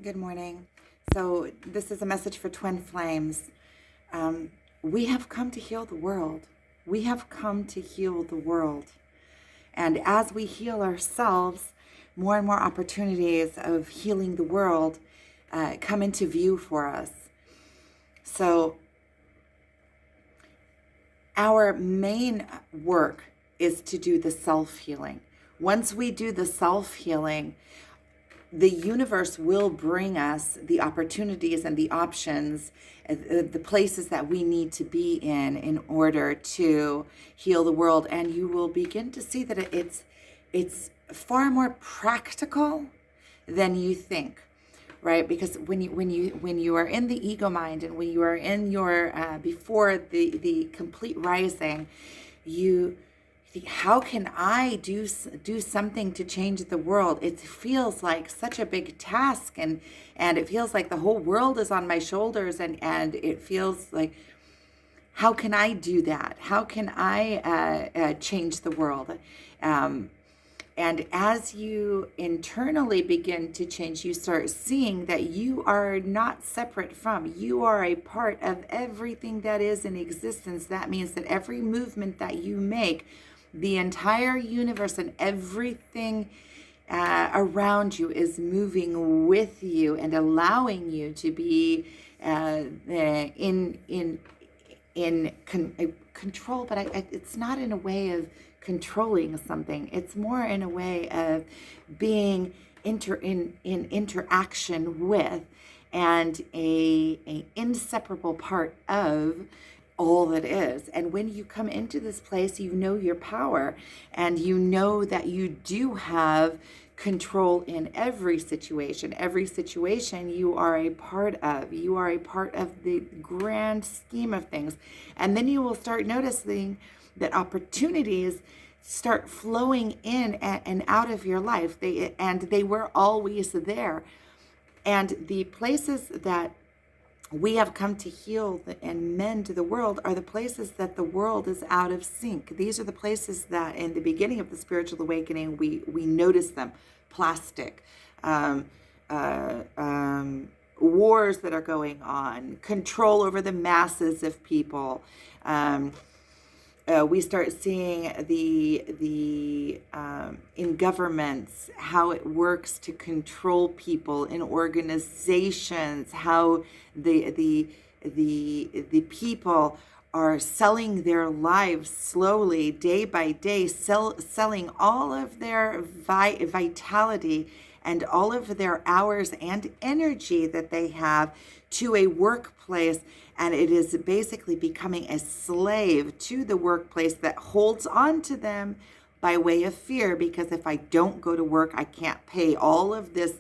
Good morning. So this is a message for twin flames. We have come to heal the world. We have come to heal the world. And as we heal ourselves, more and more opportunities of healing the world come into view for us. So our main work is to do the self-healing. Once we do the self-healing, the universe will bring us the opportunities and the options, the places that we need to be in order to heal the world. And you will begin to see that it's far more practical than you think, right? Because when you are in the ego mind and when you are in your before the complete rising, you think, how can I do something to change the world? It feels like such a big task, and it feels like the whole world is on my shoulders, and it feels like, how can I do that? How can I change the world? And as you internally begin to change, you start seeing that you are not separate from, you are a part of everything that is in existence. That means that every movement that you make, the entire universe and everything around you is moving with you and allowing you to be in control. But it's not in a way of controlling something. It's more in a way of being in interaction with and a inseparable part of all that is. And when you come into this place, you know your power, and you know that you do have control in every situation. Every situation you are a part of. You are a part of the grand scheme of things. And then you will start noticing that opportunities start flowing in and out of your life. They were always there. And the places that we have come to heal and mend the world are the places that the world is out of sync. These are the places that in the beginning of the spiritual awakening, we noticed them. Plastic, wars that are going on, control over the masses of people. We start seeing the in governments, how it works to control people, in organizations, how the people are selling their lives slowly, day by day, selling all of their vitality and all of their hours and energy that they have to a workplace. And it is basically becoming a slave to the workplace that holds on to them by way of fear, because if I don't go to work, I can't pay all of this.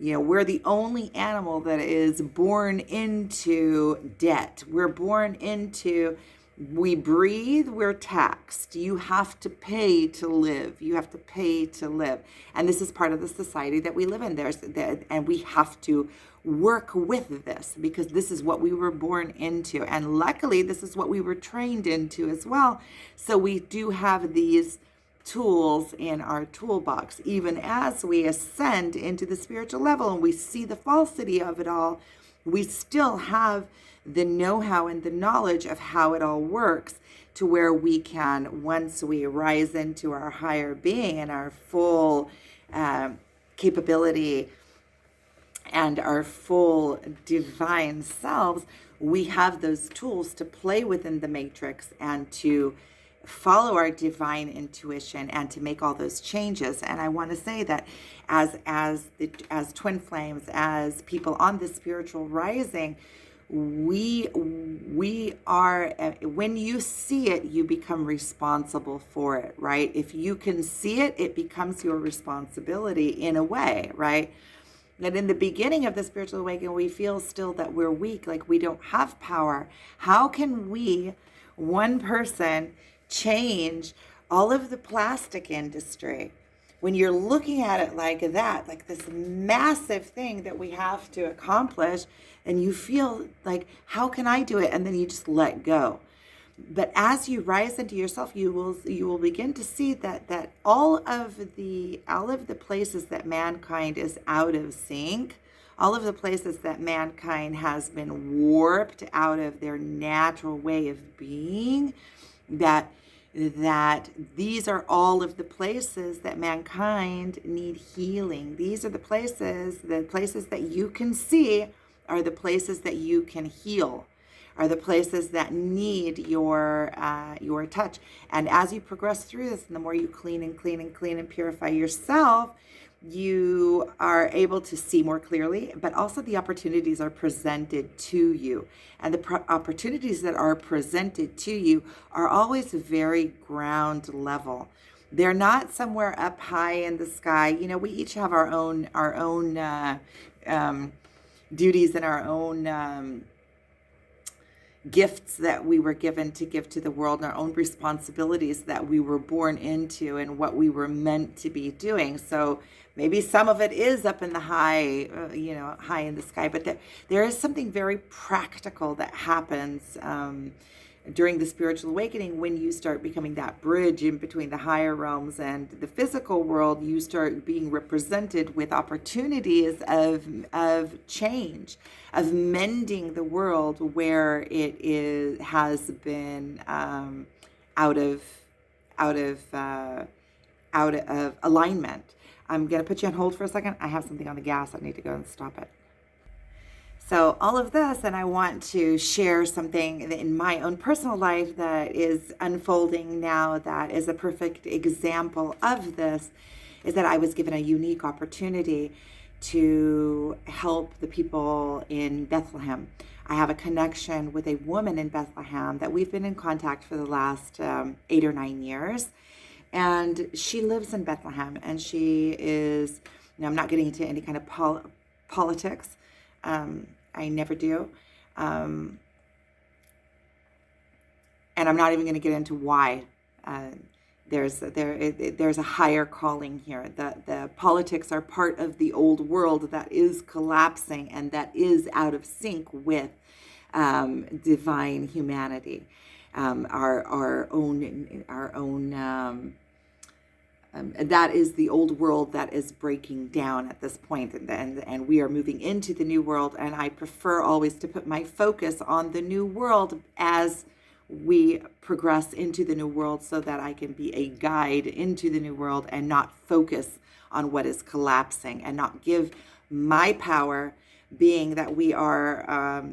We're the only animal that is born into debt. We're born into, we breathe, we're taxed. You have to pay to live. You have to pay to live. And this is part of the society that we live in. And we have to work with this, because this is what we were born into. And luckily, this is what we were trained into as well. So we do have these tools in our toolbox. Even as we ascend into the spiritual level and we see the falsity of it all, we still have the know-how and the knowledge of how it all works, to where we can, once we rise into our higher being and our full capability and our full divine selves, we have those tools to play within the matrix and to follow our divine intuition and to make all those changes. And I want to say that as twin flames, as people on the spiritual rising, we are, when you see it, you become responsible for it, right? If you can see it, it becomes your responsibility in a way, right? That in the beginning of the spiritual awakening, we feel still that we're weak, like we don't have power. How can we, one person, change all of the plastic industry? When you're looking at it like that, like this massive thing that we have to accomplish, and you feel like, how can I do it? And then you just let go. But as you rise into yourself, you will begin to see that all of the places that mankind is out of sync all of the places that mankind has been warped out of their natural way of being, that these are all of the places that mankind need healing. These are the places that you can see are the places that you can heal, are the places that need your touch. And as you progress through this, and the more you clean and purify yourself, you are able to see more clearly, but also the opportunities are presented to you. And the opportunities that are presented to you are always very ground level. They're not somewhere up high in the sky. We each have our own duties and our own gifts that we were given to give to the world, and our own responsibilities that we were born into and what we were meant to be doing. So maybe some of it is up in the high, high in the sky, but there is something very practical that happens during the spiritual awakening. When you start becoming that bridge in between the higher realms and the physical world, you start being represented with opportunities of change, of mending the world where it has been out of alignment. I'm going to put you on hold for a second. I have something on the gas. I need to go and stop it. So all of this, and I want to share something in my own personal life that is unfolding now that is a perfect example of this, is that I was given a unique opportunity to help the people in Bethlehem. I have a connection with a woman in Bethlehem that we've been in contact for the last 8 or 9 years. And she lives in Bethlehem, and she is, I'm not getting into any kind of politics. I never do. And I'm not even going to get into why. There's a higher calling here. The politics are part of the old world that is collapsing and that is out of sync with divine humanity. Our own that is the old world that is breaking down at this point, and we are moving into the new world. And I prefer always to put my focus on the new world as we progress into the new world, so that I can be a guide into the new world and not focus on what is collapsing, and not give my power, being that we are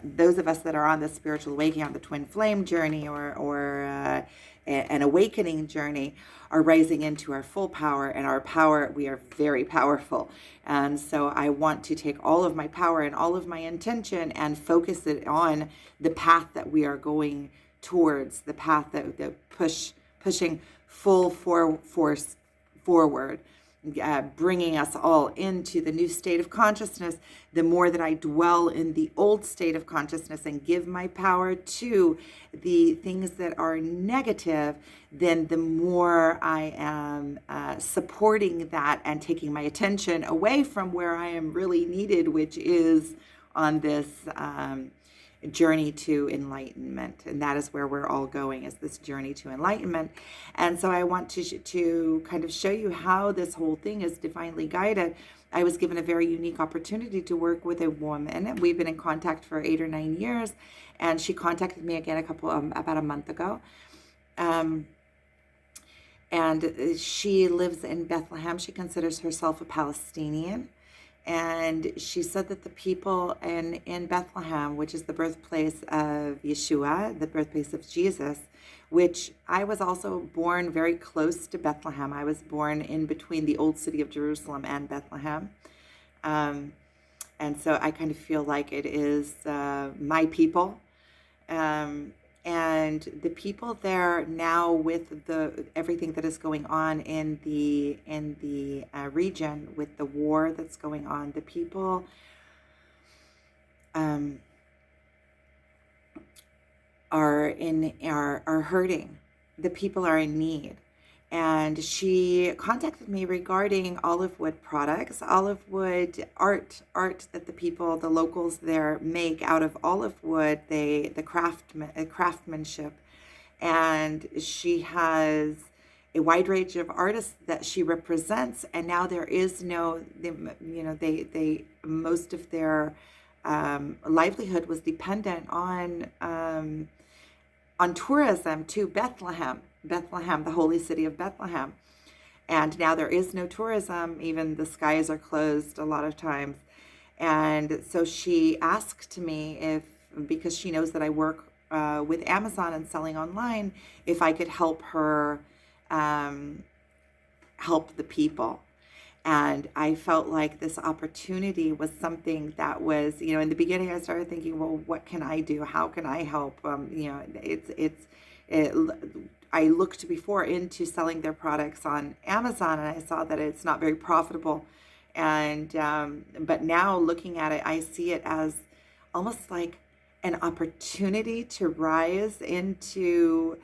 those of us that are on the spiritual awakening, on the twin flame journey, or an awakening journey, are rising into our full power. And our power, we are very powerful. And so I want to take all of my power and all of my intention and focus it on the path that we are going towards, the path that pushing full force forward, bringing us all into the new state of consciousness. The more that I dwell in the old state of consciousness and give my power to the things that are negative, then the more I am supporting that and taking my attention away from where I am really needed, which is on this journey to enlightenment. And that is where we're all going, is this journey to enlightenment. And so I want to kind of show you how this whole thing is divinely guided. I was given a very unique opportunity to work with a woman. We've been in contact for 8 or 9 years, and she contacted me again about a month ago. And she lives in Bethlehem. She considers herself a Palestinian. And she said that the people in Bethlehem, which is the birthplace of Yeshua, the birthplace of Jesus, which I was also born very close to Bethlehem. I was born in between the old city of Jerusalem and Bethlehem. And so I kind of feel like it is my people. And the people there now, with everything that is going on in the region, with the war that's going on, the people are hurting. The people are in need. And she contacted me regarding Olivewood products, Olivewood art that the locals there make out of olive wood, the craftsmanship. And she has a wide range of artists that she represents, and now there is no, they most of their livelihood was dependent on tourism to Bethlehem, the holy city of Bethlehem. And now there is no tourism. Even the skies are closed a lot of times. And so she asked me if, because she knows that I work with Amazon and selling online, if I could help her help the people. And I felt like this opportunity was something that was, in the beginning I started thinking, well, what can I do? How can I help? I looked before into selling their products on Amazon, and I saw that it's not very profitable. And but now looking at it, I see it as almost like an opportunity to rise into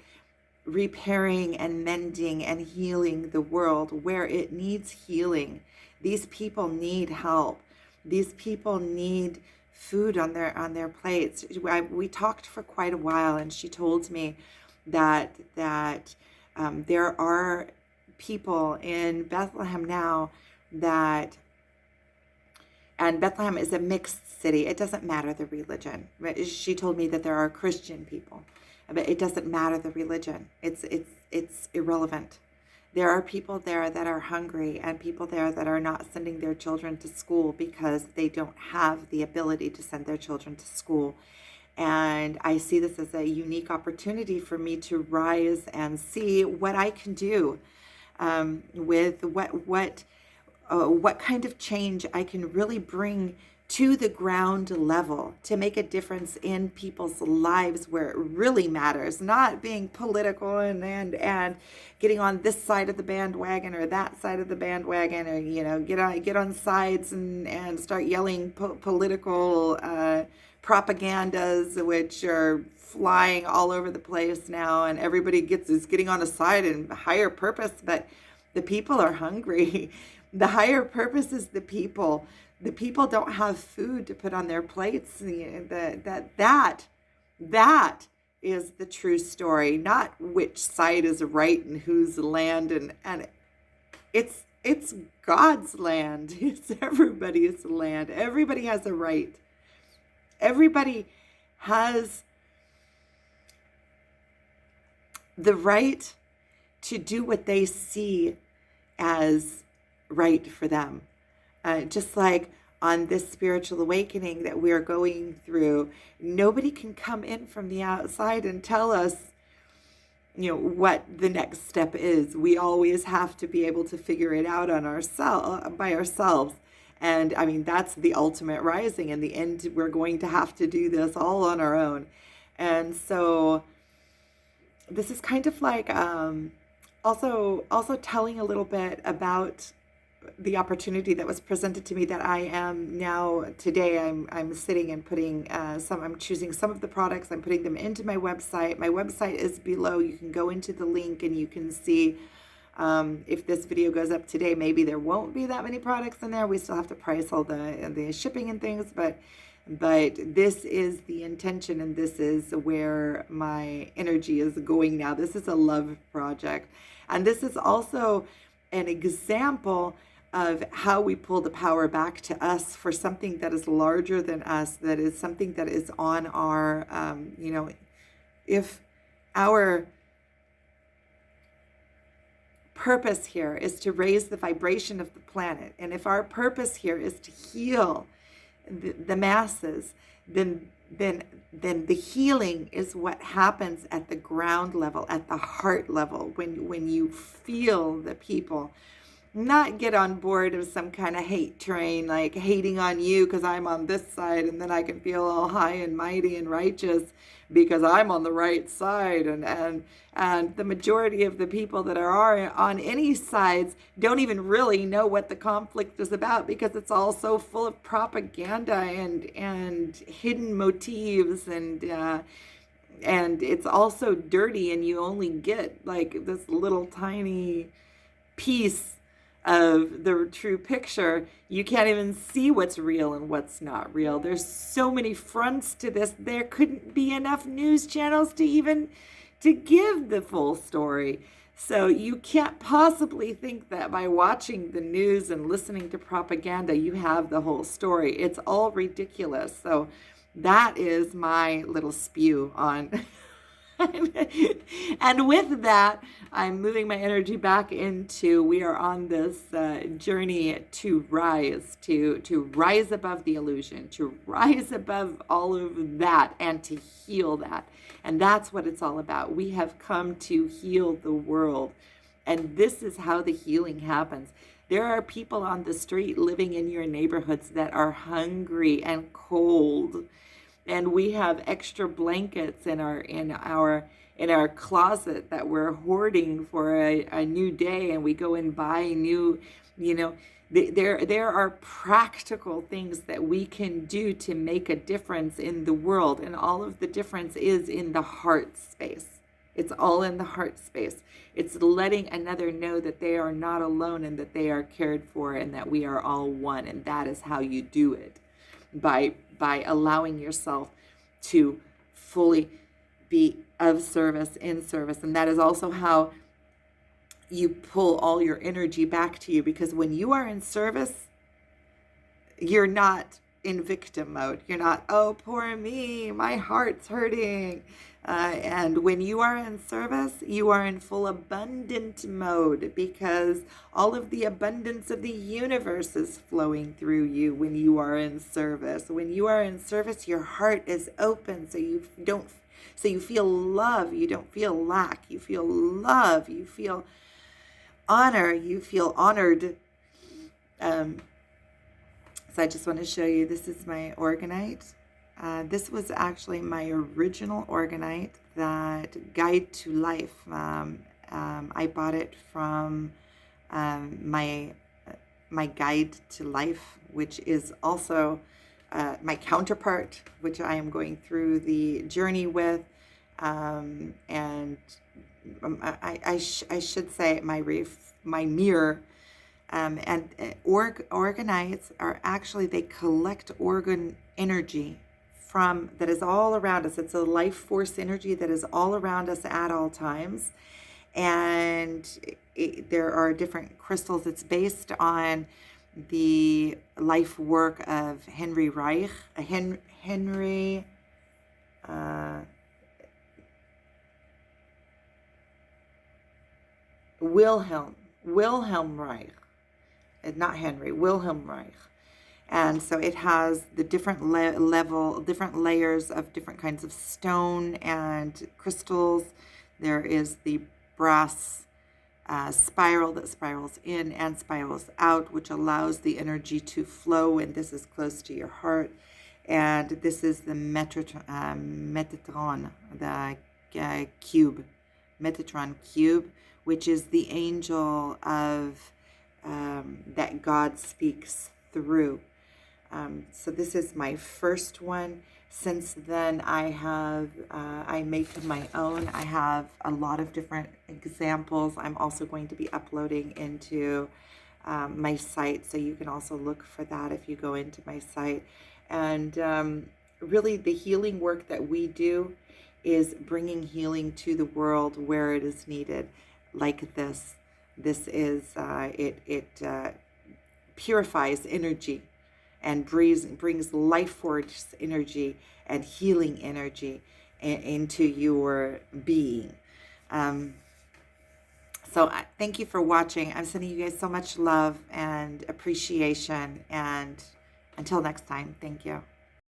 repairing and mending and healing the world where it needs healing. These people need help. These people need food on their plates. We talked for quite a while, and she told me that there are people in Bethlehem now and Bethlehem is a mixed city. It doesn't matter the religion. She told me that there are Christian people, but it doesn't matter the religion. It's irrelevant. There are people there that are hungry, and people there that are not sending their children to school because they don't have the ability to send their children to school. And I see this as a unique opportunity for me to rise and see what I can do with what kind of change I can really bring to the ground level to make a difference in people's lives where it really matters, not being political and getting on this side of the bandwagon or that side of the bandwagon, or get on sides and start yelling political propagandas, which are flying all over the place now, and everybody is getting on a side and higher purpose, but the people are hungry. The higher purpose is the people. The people don't have food to put on their plates. That is the true story, not which side is right and whose land, and it's God's land. It's everybody's land. Everybody has a right. Everybody has the right to do what they see as right for them. Just like on this spiritual awakening that we are going through, nobody can come in from the outside and tell us, what the next step is. We always have to be able to figure it out by ourselves. And I mean, that's the ultimate rising. In the end, we're going to have to do this all on our own. And so this is kind of like also telling a little bit about the opportunity that was presented to me, that I am now today I'm sitting and putting I'm choosing some of the products, I'm putting them into my website. My website is below. You can go into the link and you can see if this video goes up today, maybe there won't be that many products in there. We still have to price all the shipping and things, but this is the intention, and this is where my energy is going now. This is a love project, and this is also an example of how we pull the power back to us for something that is larger than us, that is something that is on our, if our purpose here is to raise the vibration of the planet, and if our purpose here is to heal the masses, then the healing is what happens at the ground level, at the heart level, when you feel the people. Not get on board of some kind of hate train, like hating on you because I'm on this side, and then I can feel all high and mighty and righteous because I'm on the right side. And the majority of the people that are on any sides don't even really know what the conflict is about, because it's all so full of propaganda and hidden motives, and it's also dirty, and you only get like this little tiny piece of the true picture. You can't even see what's real and what's not real. There's so many fronts to this. There couldn't be enough news channels to give the full story. So you can't possibly think that by watching the news and listening to propaganda, you have the whole story. It's all ridiculous. So that is my little spew on. And with that, I'm moving my energy back into, we are on this journey to rise above the illusion, to rise above all of that, and to heal that. And that's what it's all about. We have come to heal the world. And this is how the healing happens. There are people on the street living in your neighborhoods that are hungry and cold. And we have extra blankets in our closet that we're hoarding for a new day, and we go and buy new, there are practical things that we can do to make a difference in the world, and all of the difference is in the heart space. It's all in the heart space. It's letting another know that they are not alone and that they are cared for and that we are all one, and that is how you do it. By allowing yourself to fully be of service, in service. And that is also how you pull all your energy back to you, because when you are in service, you're not in victim mode. You're not, oh, poor me, my heart's hurting. And when you are in service, you are in full abundant mode, because all of the abundance of the universe is flowing through you when you are in service. When you are in service, your heart is open, so you feel love, you don't feel lack, you feel love, you feel honor, you feel honored. So I just want to show you, this is my Organite. This was actually my original Organite, that Guide to Life. I bought it from my Guide to Life, which is also my counterpart, which I am going through the journey with. And I should say my mirror. And Organites are actually, they collect organ energy that is all around us. It's a life force energy that is all around us at all times. And there are different crystals. It's based on the life work of Henry Reich, Wilhelm Reich, not Henry, Wilhelm Reich. And so it has the different different layers of different kinds of stone and crystals. There is the brass spiral that spirals in and spirals out, which allows the energy to flow, and this is close to your heart. And this is the Metatron, the cube, Metatron cube, which is the angel of that God speaks through. So this is my first one. Since then, I make my own. I have a lot of different examples. I'm also going to be uploading into my site, so you can also look for that if you go into my site. And really, the healing work that we do is bringing healing to the world where it is needed, like this. This is, it purifies energy and brings life force energy and healing energy into your being. So thank you for watching. I'm sending you guys so much love and appreciation. And until next time, thank you.